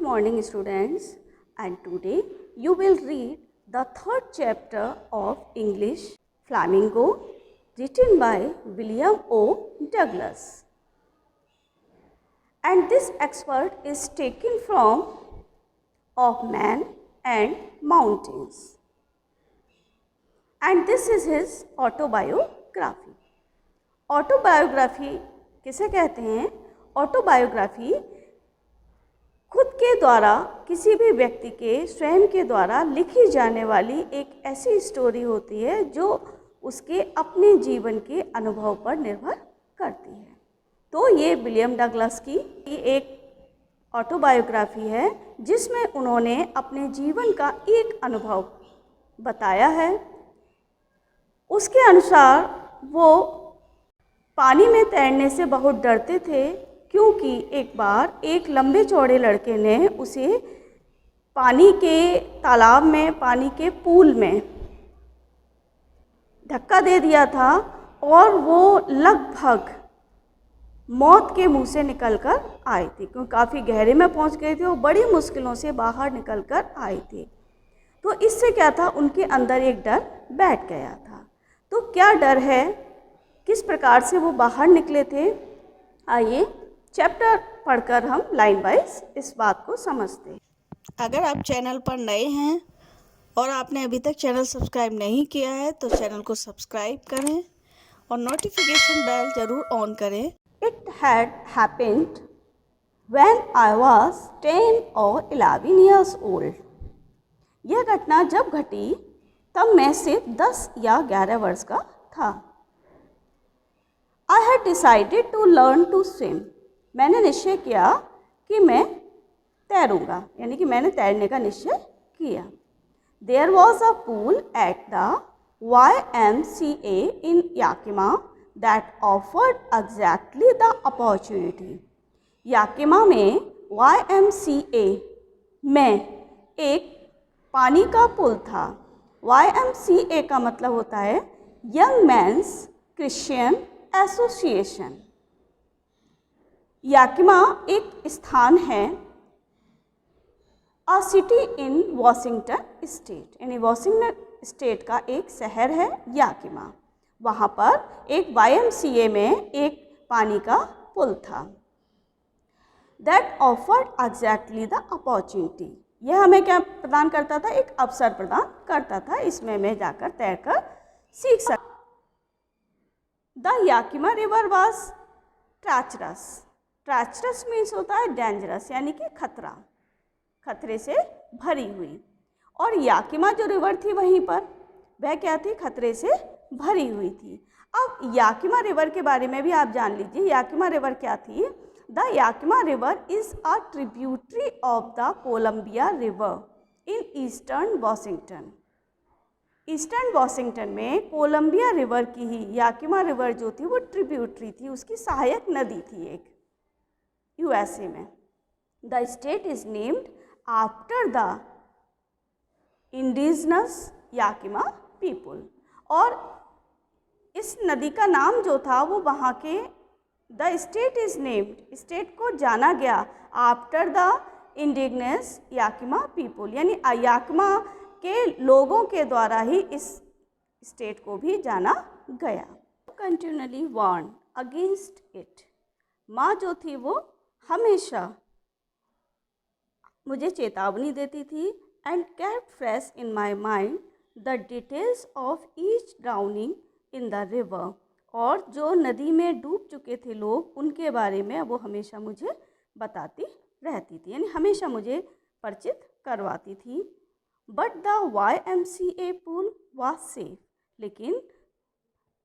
Good morning, students, and today you will read the third chapter of English Flamingo, written by William O. Douglas. And this excerpt is taken from Of Man and Mountains. And this is his autobiography. Autobiography किसे कहते हैं? Autobiography खुद के द्वारा, किसी भी व्यक्ति के स्वयं के द्वारा लिखी जाने वाली एक ऐसी स्टोरी होती है जो उसके अपने जीवन के अनुभव पर निर्भर करती है। तो ये विलियम डगलस की एक ऑटोबायोग्राफी है जिसमें उन्होंने अपने जीवन का एक अनुभव बताया है। उसके अनुसार वो पानी में तैरने से बहुत डरते थे क्योंकि एक बार एक लंबे चौड़े लड़के ने उसे पानी के तालाब में, पानी के पूल में धक्का दे दिया था और वो लगभग मौत के मुंह से निकलकर आए थे क्योंकि काफ़ी गहरे में पहुंच गए थे और बड़ी मुश्किलों से बाहर निकलकर आए थे। तो इससे क्या था, उनके अंदर एक डर बैठ गया था। तो क्या डर है, किस प्रकार से वो बाहर निकले थे, आइए चैप्टर पढ़कर हम लाइन वाइज इस बात को समझते हैं। अगर आप चैनल पर नए हैं और आपने अभी तक चैनल सब्सक्राइब नहीं किया है तो चैनल को सब्सक्राइब करें और नोटिफिकेशन बेल ज़रूर ऑन करें। It had happened when I was 10 or 11 years old. यह घटना जब घटी तब मैं सिर्फ 10 या 11 वर्ष का था। I had decided to learn to swim. मैंने निश्चय किया कि मैं तैरूँगा, यानी कि मैंने तैरने का निश्चय किया। There was a pool at the YMCA in Yakima that offered exactly the opportunity. Yakima में YMCA में एक पानी का पुल था। YMCA का मतलब होता है young men's Christian association. Yakima एक स्थान है, a city in Washington state, यानी वॉशिंगटन स्टेट का एक शहर है याकिमा। वहाँ पर एक YMCA में एक पानी का पुल था। That offered exactly the opportunity, यह हमें क्या प्रदान करता था, एक अवसर प्रदान करता था, इसमें मैं जाकर तैरकर सीख सकता। The Yakima river was treacherous. Treacherous means होता है डेंजरस, यानी कि खतरा, खतरे से भरी हुई। और याकिमा जो रिवर थी वहीं पर वह क्या थी, खतरे से भरी हुई थी। अब याकिमा रिवर के बारे में भी आप जान लीजिए। याकिमा रिवर क्या थी? The Yakima river is a tributary of the Columbia river in eastern Washington. Eastern Washington में कोलंबिया रिवर की ही याकिमा रिवर जो थी वो ट्रिब्यूटरी थी, उसकी सहायक नदी थी एक, USA में। The state is named after the indigenous Yakima people. और इस नदी का नाम जो था वो वहाँ के, the state is named, state को जाना गया after the indigenous Yakima people, यानी याकिमा के लोगों के द्वारा ही इस स्टेट को भी जाना गया। कंटिन्यूअली वार्न अगेंस्ट इट, माँ जो थी वो हमेशा मुझे चेतावनी देती थी। And kept fresh in my mind the details of each drowning in the river, और जो नदी में डूब चुके थे लोग उनके बारे में वो हमेशा मुझे बताती रहती थी, यानी हमेशा मुझे परिचित करवाती थी। But the YMCA pool was safe, लेकिन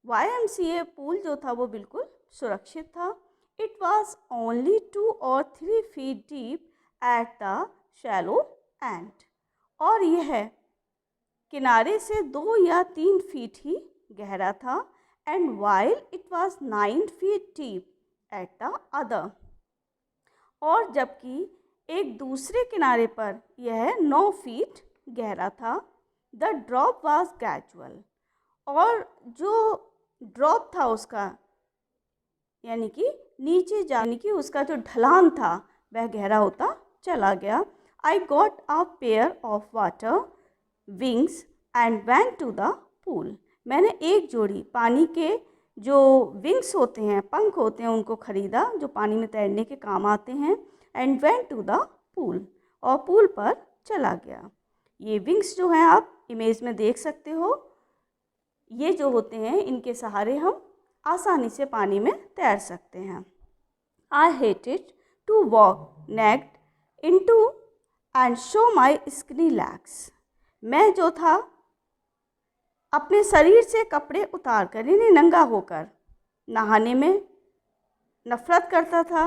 YMCA पूल जो था वो बिल्कुल सुरक्षित था। It was only 2 or 3 feet deep at the shallow and, और यह किनारे से 2 या 3 फीट ही गहरा था। And while it was 9 feet deep at the other, और जबकि एक दूसरे किनारे पर यह 9 फीट गहरा था। द ड्रॉप वॉज ग्रेजुअल, और जो ड्रॉप था उसका, यानी कि नीचे जाने की उसका जो ढलान था वह गहरा होता चला गया। I got a pair of water wings and went to the pool. मैंने एक जोड़ी पानी के जो विंग्स होते हैं, पंख होते हैं, उनको ख़रीदा जो पानी में तैरने के काम आते हैं। And went to the pool, और पूल पर चला गया। ये विंग्स जो हैं आप इमेज में देख सकते हो, ये जो होते हैं इनके सहारे हम आसानी से पानी में तैर सकते हैं। I hated to walk naked into and show my skinny legs. मैं जो था अपने शरीर से कपड़े उतार कर, यानी नंगा होकर नहाने में नफ़रत करता था।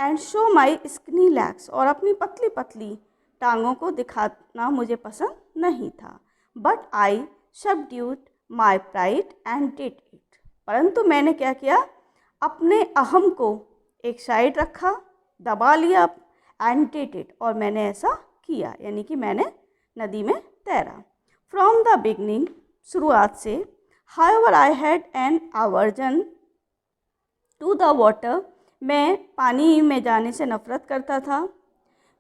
And show my skinny legs, और अपनी पतली पतली टांगों को दिखाना मुझे पसंद नहीं था। But I subdued my pride and did it. परंतु मैंने क्या किया, अपने अहम को एक साइड रखा, दबा लिया एंड डिड इट, और मैंने ऐसा किया, यानी कि मैंने नदी में तैरा। फ्रॉम द बिगनिंग, शुरुआत से, however I had an aversion to the water, मैं पानी में जाने से नफ़रत करता था।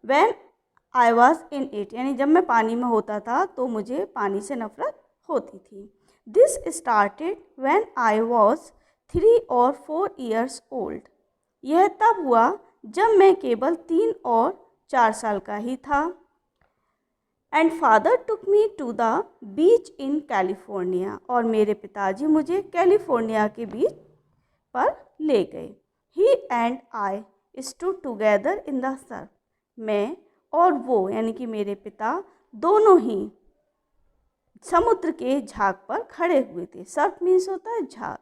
When I was in it, यानी जब मैं पानी में होता था तो मुझे पानी से नफ़रत होती थी। This started when I was 3 और 4 ईयर्स ओल्ड। यह तब हुआ जब मैं केवल 3 और 4 साल का ही था। And father took me to the beach in California, और मेरे पिताजी मुझे कैलिफोर्निया के बीच पर ले गए। He and I stood together in the surf. मैं और वो, यानी कि मेरे पिता, दोनों ही समुद्र के झाग पर खड़े हुए थे। सर्फ मीन्स होता है झाग।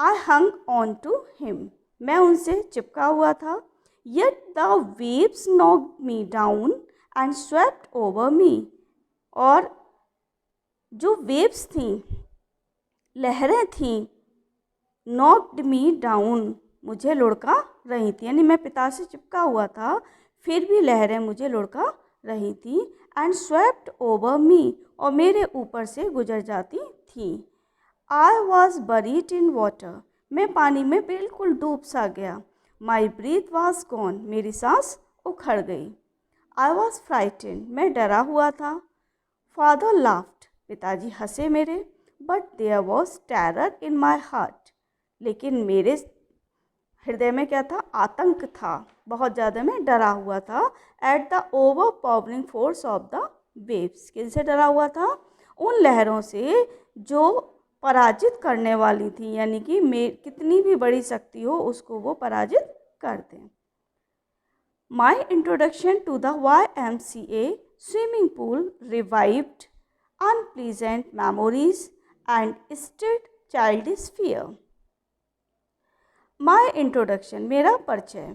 आई हंग ऑन टू हिम, मैं उनसे चिपका हुआ था। Yet the waves knocked me down and swept over me, और जो वेव्स थीं, लहरें थीं, नॉक्ड मी डाउन, मुझे लुढ़का रही थी, यानी मैं पिता से चिपका हुआ था फिर भी लहरें मुझे लुढ़का रही थी। एंड स्वेप्ट ओवर मी, और मेरे ऊपर से गुजर जाती थी। I was buried in water, मैं पानी में बिल्कुल डूब सा गया। माई ब्रीथ वॉज गॉन, मेरी सांस उखड़ गई। आई वॉज फ्राइटेन, मैं डरा हुआ था। फादर लाफ्ड, पिताजी हंसे मेरे। But there was terror in my heart, लेकिन मेरे हृदय में क्या था, आतंक था, बहुत ज़्यादा मैं डरा हुआ था। At the over powering force of the waves, किनसे डरा हुआ था, उन लहरों से जो पराजित करने वाली थी, यानी कि कितनी भी बड़ी शक्ति हो उसको वो पराजित कर दें। My introduction to the YMCA swimming pool revived unpleasant memories and stirred childish fear. My introduction, मेरा परिचय,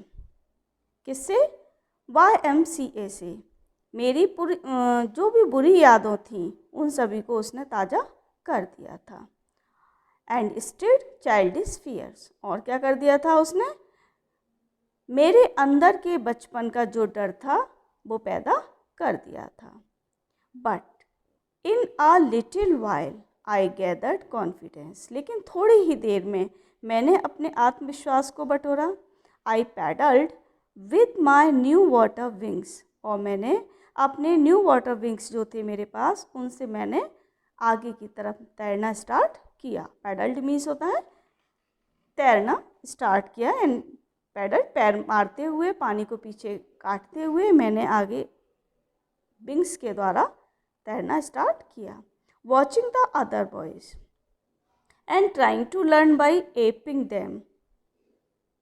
किससे, YMCA से। मेरी जो भी बुरी यादों थीं उन सभी को उसने ताज़ा कर दिया था। एंड स्टिर्ड चाइल्डिश फियर्स, और क्या कर दिया था उसने, मेरे अंदर के बचपन का जो डर था वो पैदा कर दिया था। But in a little while I gathered confidence, लेकिन थोड़ी ही देर में मैंने अपने आत्मविश्वास को बटोरा। I paddled with my new water wings, और मैंने अपने न्यू वाटर विंग्स जो थे मेरे पास, उनसे मैंने आगे की तरफ तैरना स्टार्ट किया। पैडल्ड मीन्स होता है तैरना स्टार्ट किया। एंड पैडल, पैर मारते हुए, पानी को पीछे काटते हुए मैंने आगे विंग्स के द्वारा तैरना स्टार्ट किया। Watching the other boys and trying to learn by aping them,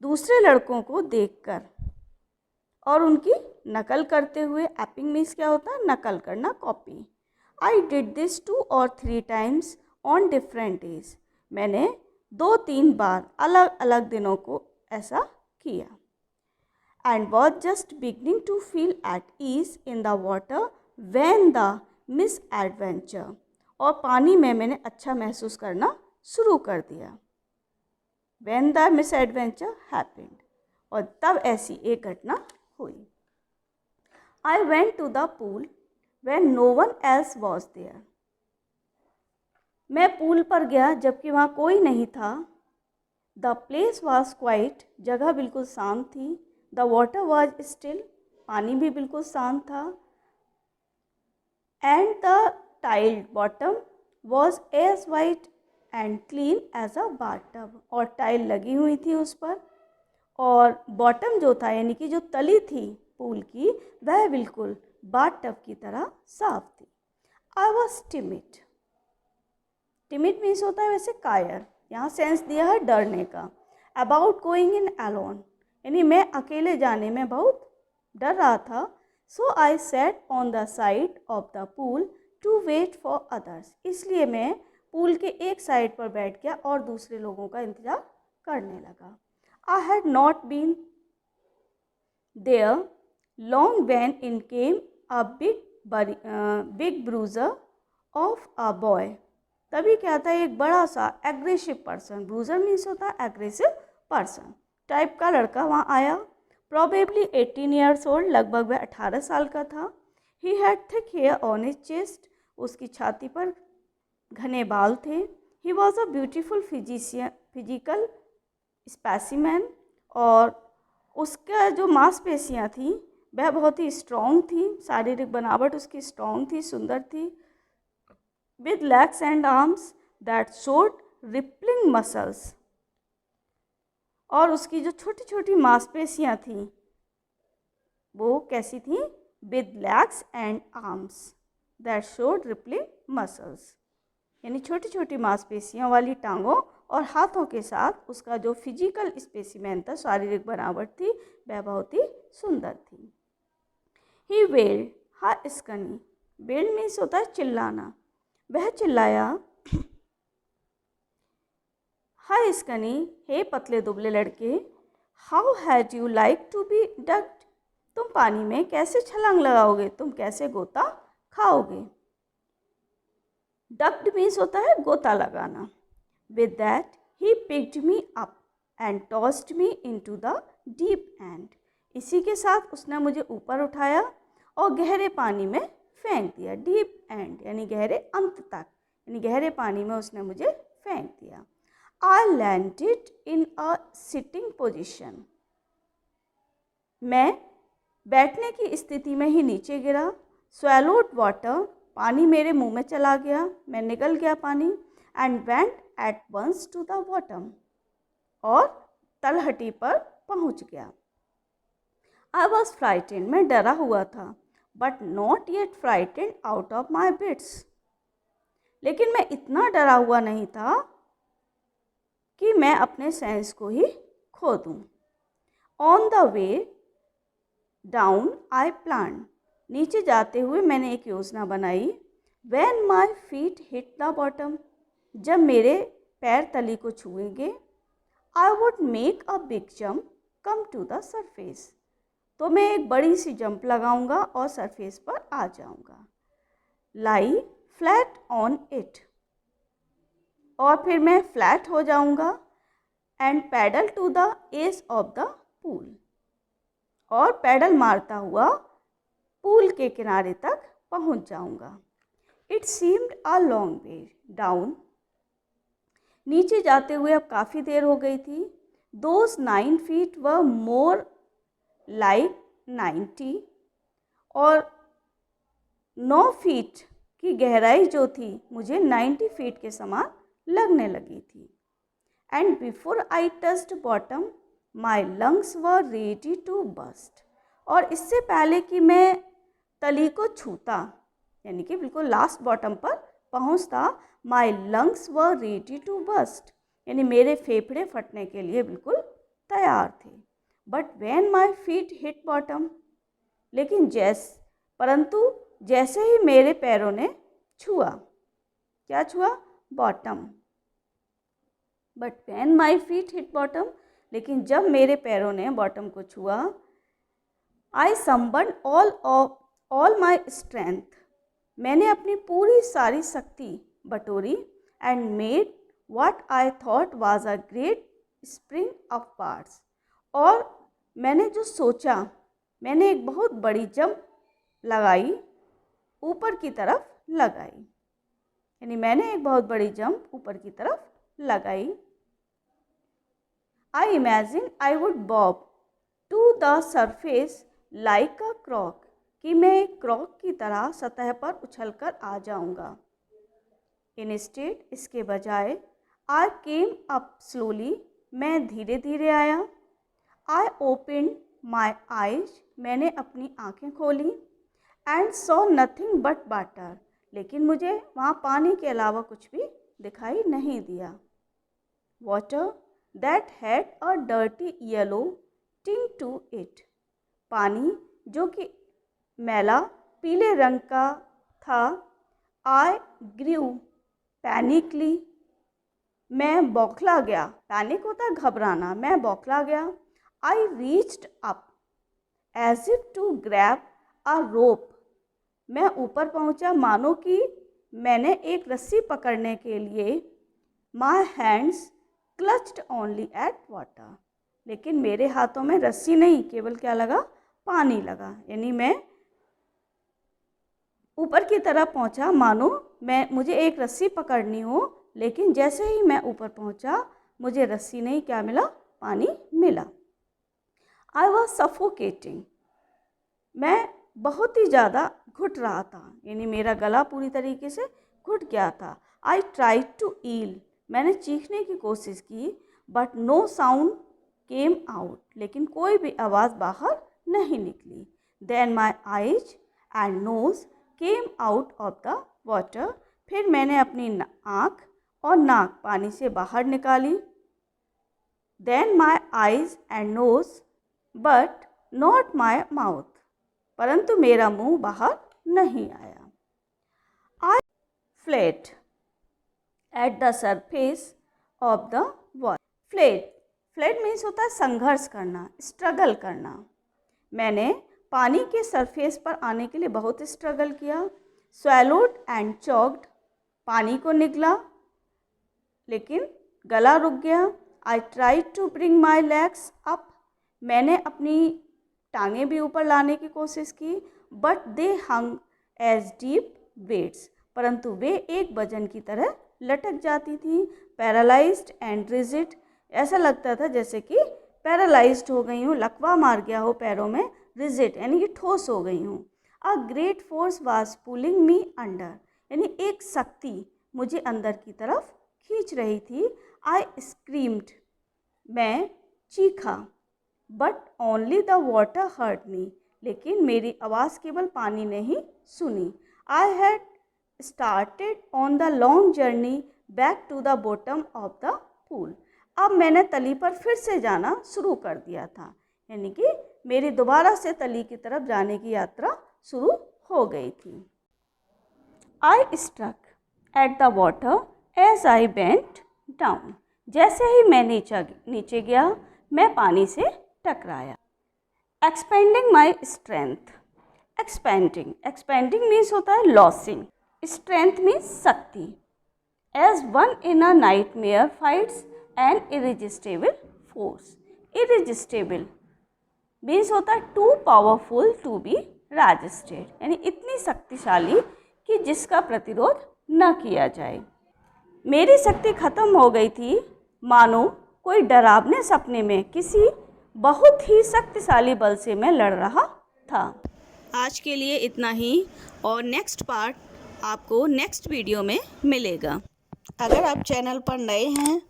दूसरे लड़कों को देखकर और उनकी नकल करते हुए। एपिंग मीन्स क्या होता है, नकल करना, copy. I did this 2 or 3 times on different days, मैंने 2-3 बार अलग अलग दिनों को ऐसा किया। And was just beginning to feel at ease in the water when the misadventure, और पानी में मैंने अच्छा महसूस करना शुरू कर दिया। When the misadventure happened, और तब ऐसी एक घटना हुई। I went to the pool when no one else was there, मैं पूल पर गया जबकि वहाँ कोई नहीं था। द प्लेस वॉज क्वाइट, जगह बिल्कुल शांत थी। द वाटर वॉज स्टिल, पानी भी बिल्कुल शांत था। And the tiled bottom was as white and clean as a bathtub, और टाइल लगी हुई थी उस पर, और बॉटम जो था यानी कि जो तली थी पूल की वह बिल्कुल बाथटब की तरह साफ थी। I was timid, timid means होता है वैसे कायर, यहाँ सेंस दिया है डरने का। अबाउट गोइंग इन अलोन, यानी मैं अकेले जाने में बहुत डर रहा था। So I sat on the side of the pool to wait for others, इसलिए मैं पूल के एक साइड पर बैठ गया और दूसरे लोगों का इंतज़ार करने लगा। I had not been there long when in came a big bruiser of a boy, तभी क्या था एक बड़ा सा एग्रेसिव पर्सन, ब्रूजर मीन्स होता है एग्रेसिव पर्सन टाइप का लड़का वहाँ आया। प्रोबेबली 18 ईयर्स ओल्ड, लगभग वह 18 साल का था। He had thick hair on his chest, उसकी छाती पर घने बाल थे। He was a beautiful physical specimen, और उसका जो मांसपेशियाँ थी वह बहुत ही स्ट्रॉन्ग थी, शारीरिक बनावट उसकी स्ट्रॉन्ग थी, सुंदर थी। with legs and arms that showed rippling muscles, और उसकी जो छोटी छोटी मांसपेशियाँ थीं वो कैसी थीं? with legs and arms that showed rippling muscles, यानी छोटी छोटी मांसपेशियों वाली टांगों और हाथों के साथ उसका जो फिजिकल स्पेसिमेन था, शारीरिक बनावट थी, वह बहुत ही सुंदर थी। ही वेल्ड हा स्कनी, वेल्ड मीन्स होता है चिल्लाना, वह चिल्लाया हाय स्कनी, हे पतले दुबले लड़के, how had you like to be ducked, तुम पानी में कैसे छलांग लगाओगे, तुम कैसे गोता खाओगे। डक्ड मीन्स होता है गोता लगाना। With that he picked me up and tossed me into the deep and, इसी के साथ उसने मुझे ऊपर उठाया और गहरे पानी में फेंक दिया। डीप एंड यानी गहरे अंत तक, यानी गहरे पानी में उसने मुझे फेंक दिया। I landed in a sitting position, मैं बैठने की स्थिति में ही नीचे गिरा। स्वैलोड वाटर, पानी मेरे मुंह में चला गया, मैं निगल गया पानी। And went at once to the bottom, और तलहटी पर पहुंच गया। आई वॉज फ्राइटेंड, मैं डरा हुआ था। But not yet frightened out of my bits, लेकिन मैं इतना डरा हुआ नहीं था कि मैं अपने सेंस को ही खो दूँ। On the way down I plan, नीचे जाते हुए मैंने एक योजना बनाई। When my feet hit the bottom, जब मेरे पैर तली को छुएंगे, I would make a big jump come to the surface, तो मैं एक बड़ी सी जंप लगाऊंगा और सरफेस पर आ जाऊंगा। लाई फ्लैट ऑन इट, और फिर मैं फ्लैट हो जाऊंगा। And paddle to the edge of the pool, और पैडल मारता हुआ पूल के किनारे तक पहुंच जाऊंगा। It seemed a long way down, नीचे जाते हुए अब काफ़ी देर हो गई थी। दोज 9 feet व मोर लाइक 90, और 9 फीट की गहराई जो थी मुझे 90 फीट के समान लगने लगी थी। And before I touched bottom my lungs were ready to burst, और इससे पहले कि मैं तली को छूता, यानी कि बिल्कुल लास्ट बॉटम पर पहुंचता, my lungs were ready to burst, यानी मेरे फेफड़े फटने के लिए बिल्कुल तैयार थे। But when my feet hit bottom, लेकिन परंतु जैसे ही मेरे पैरों ने छुआ, क्या छुआ? Bottom. But when my feet hit bottom, लेकिन जब मेरे पैरों ने बॉटम को छुआ, आई सम्बन ऑल माई स्ट्रेंथ, मैंने अपनी पूरी सारी शक्ति बटोरी। And made what I thought was a great spring upwards, और मैंने जो सोचा, मैंने एक बहुत बड़ी जंप लगाई, ऊपर की तरफ लगाई, यानी मैंने एक बहुत बड़ी जंप ऊपर की तरफ लगाई। I imagine I would bob to the surface like a cork, कि मैं एक क्रॉक की तरह सतह पर उछलकर आ जाऊंगा। इंस्टेड, इसके बजाय, आई केम अप स्लोली, मैं धीरे धीरे आया। आई ओपन माई आइज, मैंने अपनी आंखें खोली। And saw nothing but water, लेकिन मुझे वहाँ पानी के अलावा कुछ भी दिखाई नहीं दिया। Water that had a dirty yellow tint to it, पानी जो कि मैला पीले रंग का था। आई ग्रू पैनिकली, मैं बौखला गया। पैनिक होता है घबराना, मैं बौखला गया। I reached up as if to grab a rope, मैं ऊपर पहुंचा मानो कि मैंने एक रस्सी पकड़ने के लिए। My hands clutched only at water, लेकिन मेरे हाथों में रस्सी नहीं, केवल क्या लगा, पानी लगा। यानी मैं ऊपर की तरफ पहुंचा मानो मुझे एक रस्सी पकड़नी हो, लेकिन जैसे ही मैं ऊपर पहुंचा मुझे रस्सी नहीं, क्या मिला, पानी मिला। आई वॉज सफोकेटिंग, मैं बहुत ही ज़्यादा घुट रहा था, यानी मेरा गला पूरी तरीके से घुट गया था। आई ट्राइड टू ईल, मैंने चीखने की कोशिश की, but no sound came out, लेकिन कोई भी आवाज़ बाहर नहीं निकली। Then my eyes and nose came out of the water, फिर मैंने अपनी आँख और नाक पानी से बाहर निकाली। Then my eyes and nose but not my mouth, परंतु मेरा मुंह बाहर नहीं आया। I flailed at the surface of the water, flailed means होता है संघर्ष करना, स्ट्रगल करना। मैंने पानी के सरफेस पर आने के लिए बहुत स्ट्रगल किया। स्वैलोड एंड चॉक्ड, पानी को निगला लेकिन गला रुक गया। I tried to bring my legs up, मैंने अपनी टांगें भी ऊपर लाने की कोशिश की। But they hung as deep weights, परंतु वे एक वजन की तरह लटक जाती थी। पैरालाइज्ड एंड रिजिड, ऐसा लगता था जैसे कि पैरालाइज्ड हो गई हूँ, लकवा मार गया हो पैरों में। रिजिड यानी कि ठोस हो गई हूँ। A great force was pulling me under, यानी एक शक्ति मुझे अंदर की तरफ खींच रही थी। आई स्क्रीम्ड, मैं चीखा। But only the water heard me, लेकिन मेरी आवाज़ केवल पानी ने ही सुनी। I had started on the long journey back to the bottom of the pool, अब मैंने तली पर फिर से जाना शुरू कर दिया था, यानी कि मेरी दोबारा से तली की तरफ जाने की यात्रा शुरू हो गई थी। I struck at the water as I bent down, जैसे ही मैं नीचे गया मैं पानी से टकराया। Expending my strength, expending means होता है लॉसिंग, स्ट्रेंथ मीन्स शक्ति। As one in a nightmare fights an irresistible force, irresistible means होता है too powerful to be resisted, यानी इतनी शक्तिशाली कि जिसका प्रतिरोध न किया जाए। मेरी शक्ति खत्म हो गई थी, मानो कोई डरावने सपने में किसी बहुत ही शक्तिशाली बल से मैं लड़ रहा था। आज के लिए इतना ही, और नेक्स्ट पार्ट आपको नेक्स्ट वीडियो में मिलेगा। अगर आप चैनल पर नए हैं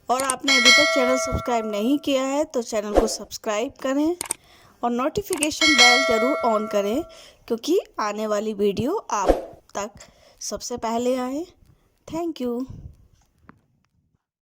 और आपने अभी तक चैनल सब्सक्राइब नहीं किया है तो चैनल को सब्सक्राइब करें और नोटिफिकेशन बेल ज़रूर ऑन करें, क्योंकि आने वाली वीडियो आप तक सबसे पहले आए। Thank you.